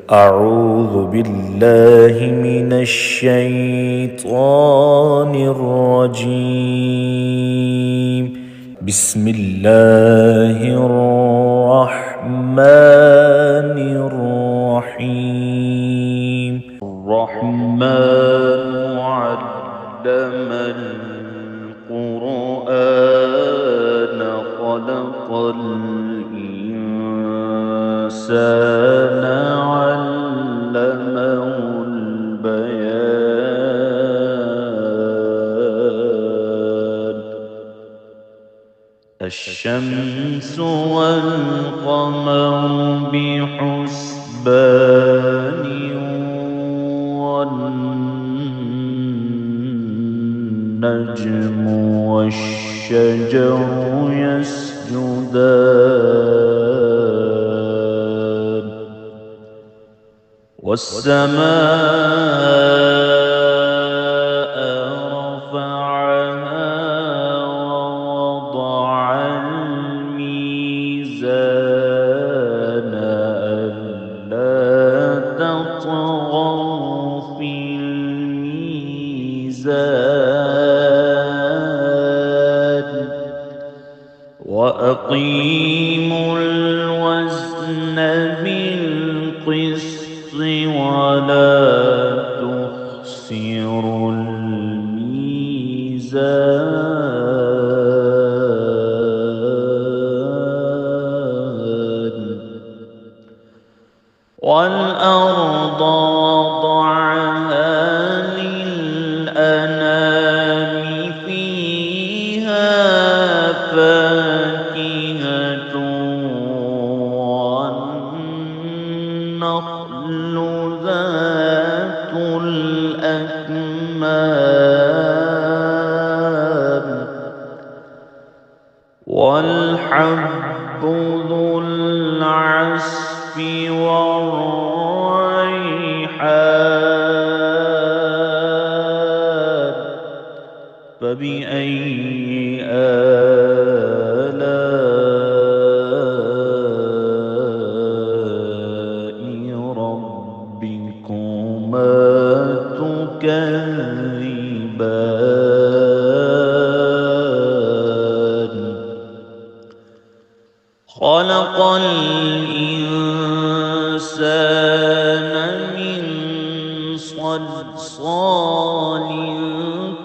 أعوذ بالله من الشيطان الرجيم. بسم الله الرحمن الرحيم. الرحمن علم القرآن خلق الإنسان علمه البيان. الشمس والقمر بحسبان والنجم والشجر يسجدان والسماء رفعها ووضع الميزان ألا تطغوا في الميزان وأقيموا الوزن بالقسط ولا تخسروا الميزان. والأرض وضعها للأنام فيها فاكهة والنخل ذات الأكمام والحب ذو العصف والريحان. فبأي آلاء ربكما تكذبان. خلق الإنسان من صلصال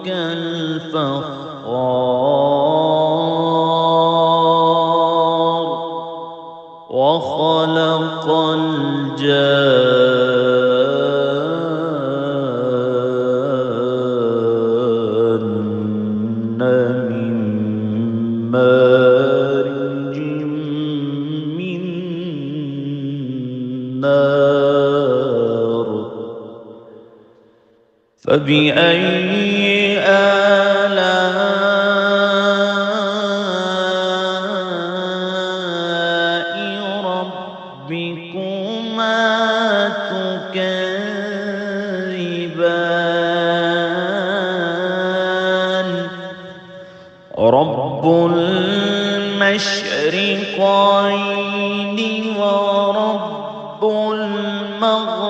كالفخار وخلق الجان من مارج من نار. فبأي آلاء ربكما تكذبان. رب المشرقين ورب المغربين.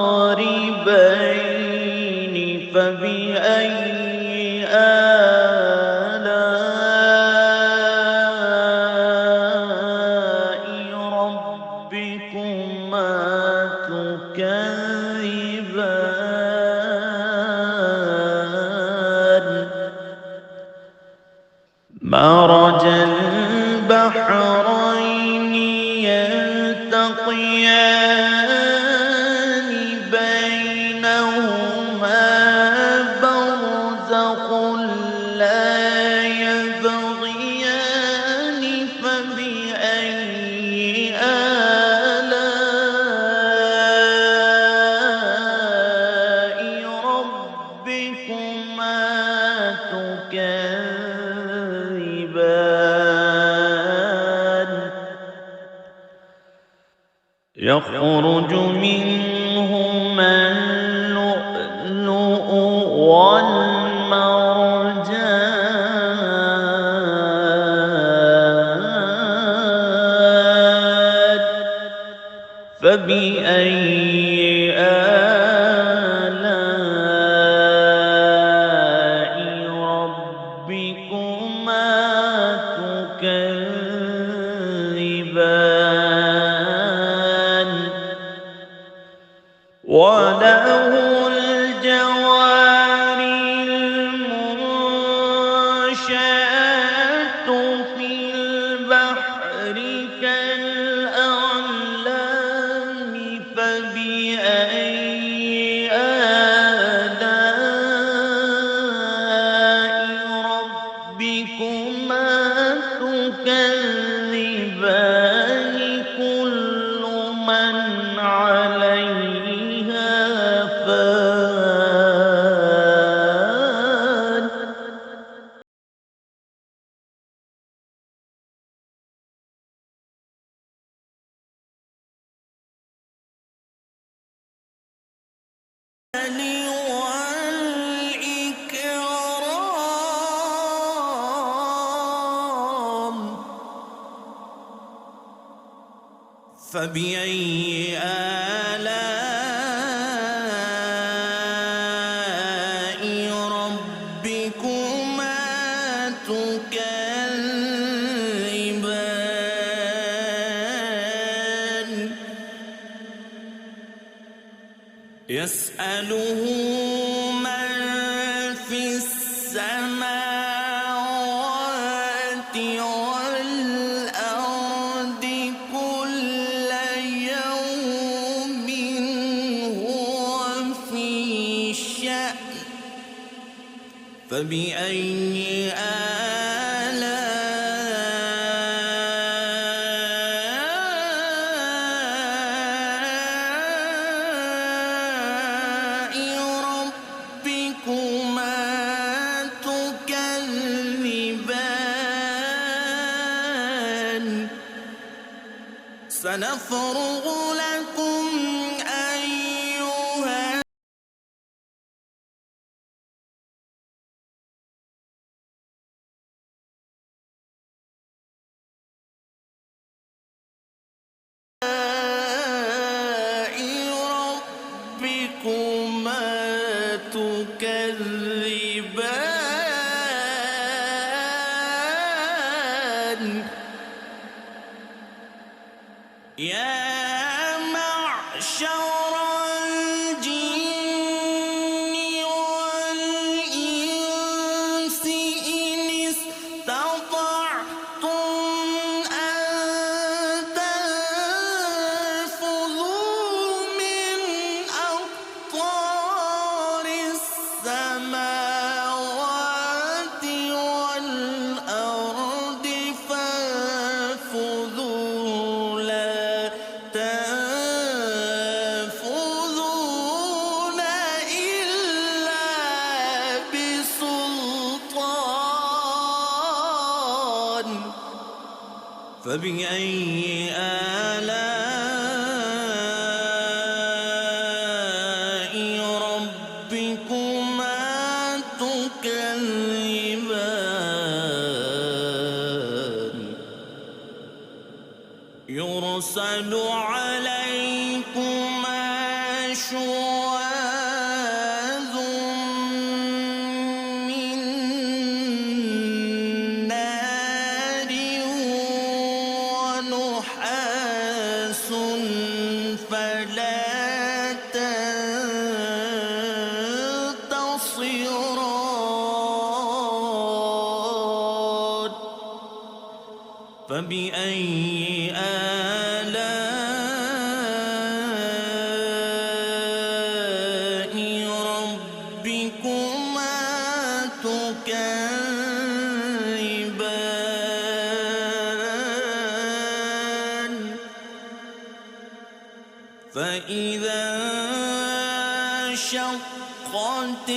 فبأي آلاء ربكما تكذبان. مرج البحرين يلتقيان بينهما برزخ لا يبغيان. فبأي آلاء ربكما تكذبان. يخرج منهما اللؤلؤ والمرجان. فبأي وله الجوار المنشآت في البحر كالأعلام فبأي آلاء ربكما تكذبان كل من عليها فان والإكرام فبأي آلاء ربكما تكذبان يسأله من في السماوات والأرض كل يوم هو في شأن فبأي آلاء ربكما تكذبان سنفرغ لكم أيها ربكما تكذبان يا معشر الجن والإنس إن استطعتم أن تنفذوا من أقطار السماوات والأرض فانفذوا لا تنفذون إلا بسلطان فبأي آلاء ربكما تكذبان يرسل عليكما شواظ من نار ونحاس فلا تنتصران فبأي آلاء ربكما تكذبان فإذا انشقت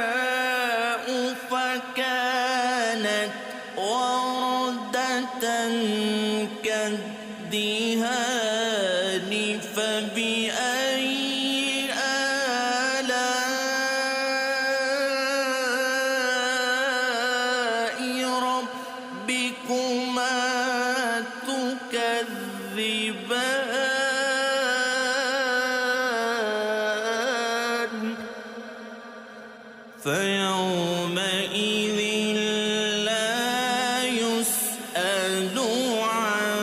السماء فكانت وردة كالدهان فبأي آلاء ربكما تكذبان فيومئذ لا يسأل عن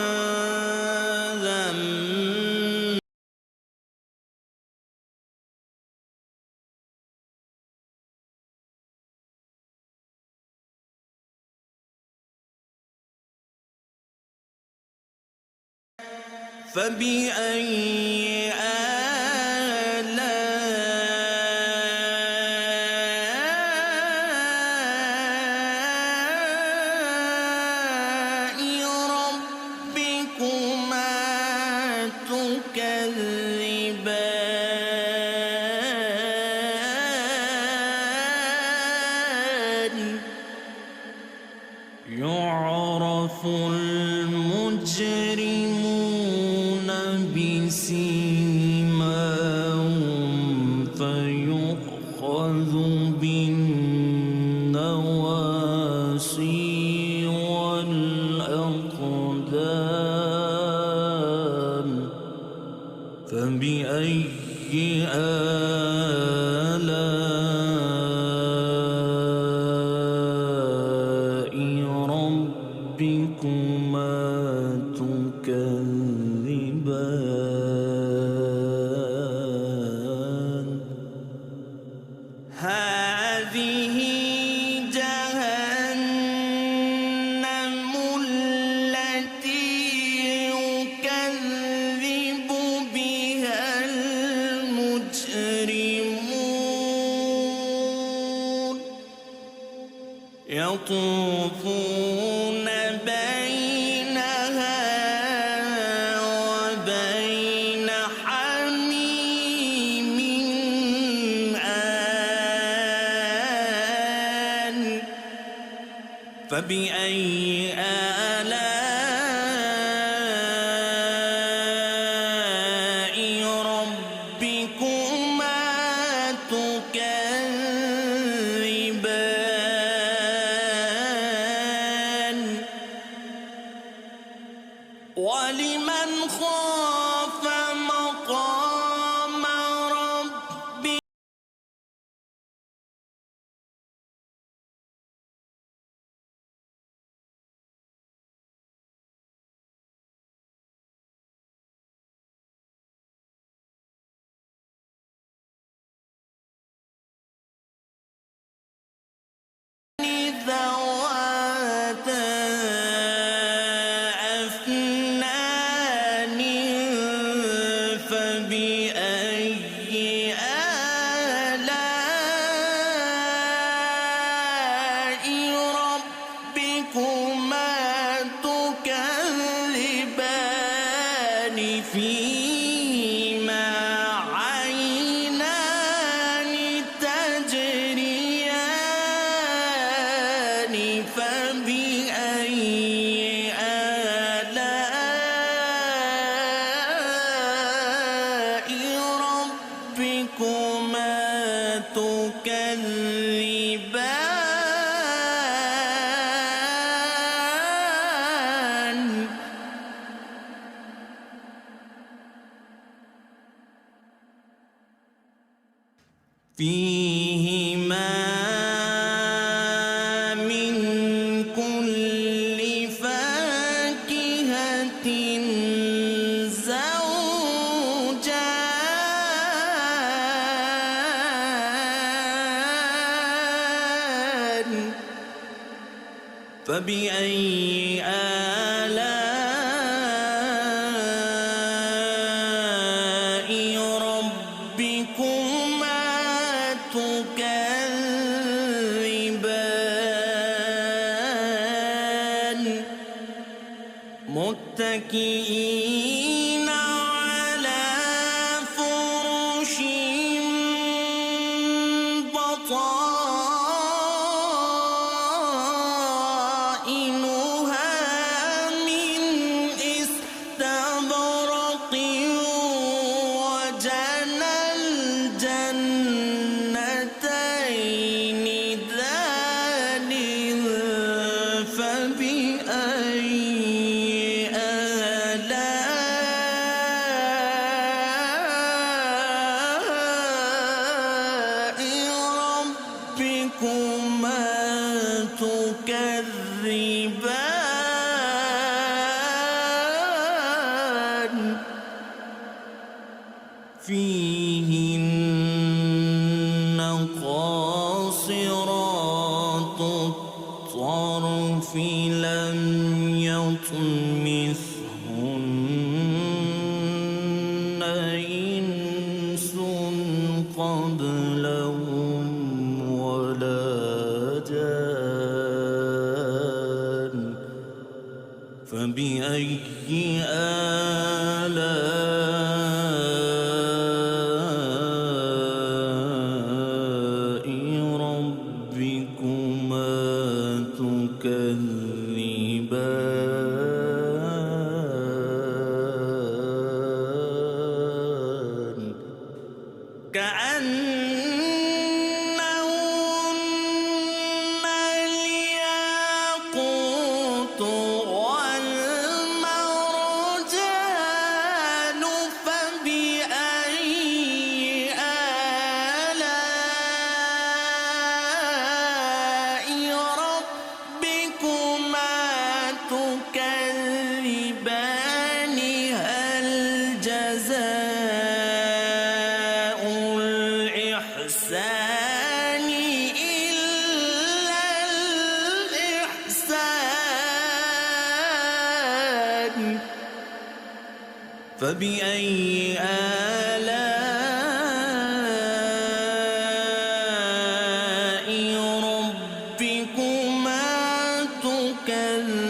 فبأي آلاء ربكما تكذبان يعرف المجرمون بسيماهم فيؤخذ بالنواصي والأقدام فبأي آلاء ربكما تكذبان هذه جهنم التي يكذب بها المجرمون يطوفون بينها وبين حميم آن فبأي آلاء ربكما تكذبان ولمن خاف مقام ربه ذواتا أفنان فبأي آلاء ربكما تكذبان فيهما عينان تجريان فبأي آلاء ربكما تكذبان فيهما من كل فاكهة زوجان فبأي آلاء ربكما تكذبان متكئين على فرش بطائنها من استبرق وجنى الجنتين دان فبأي آلاء ربكما تكذبان فيهن قاصرات الطرف لم يطمثهن كأنهن الياقوت والمرجان فبأي آلاء ربكما تكذبان هل جزاء الإحسان إلا الإحسان فبأي آلاء ربكما تكذبان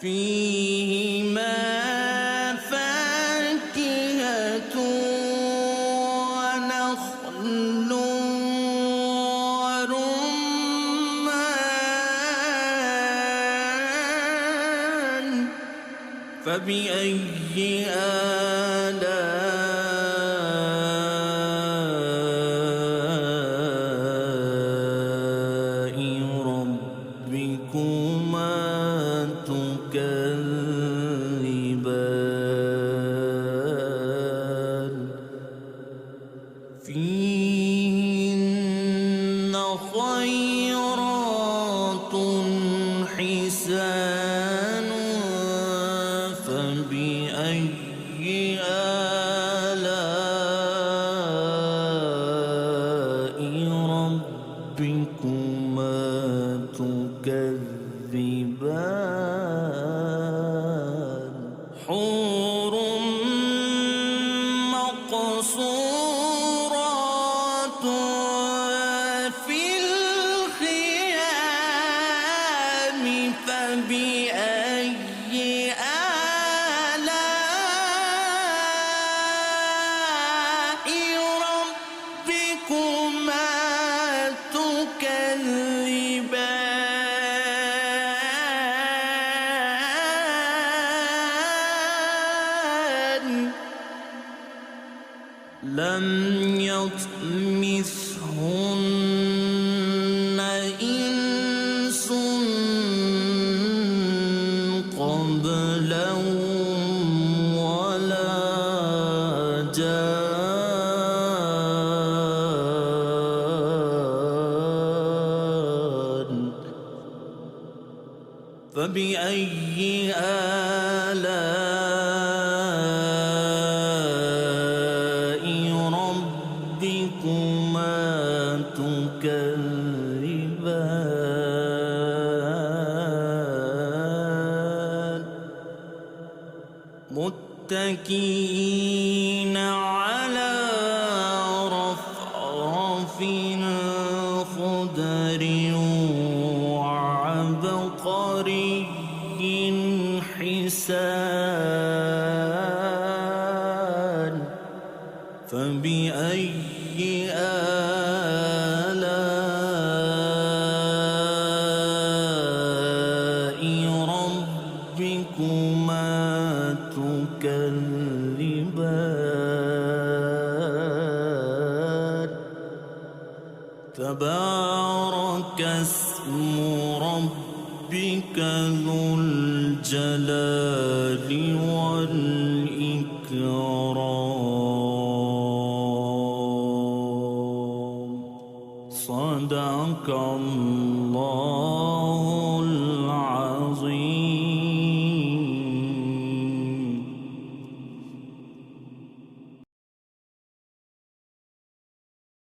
فيهما فاكهة ونخل ورمان فبأي آلاء ربكما تكذبان فيهن خيرات حسان فبأي آلاء ربكما تكذبان حور مقصورات في الخيام فبأي آلاء ربكما تكذبان لم يطمثهن إنس قبلهم ولا جان فبأي آلاء ربكما تكذبان متكئين على رفرف خضر وعبقر تبارك اسم ربك ذو الجلال والإكرام. صدق الله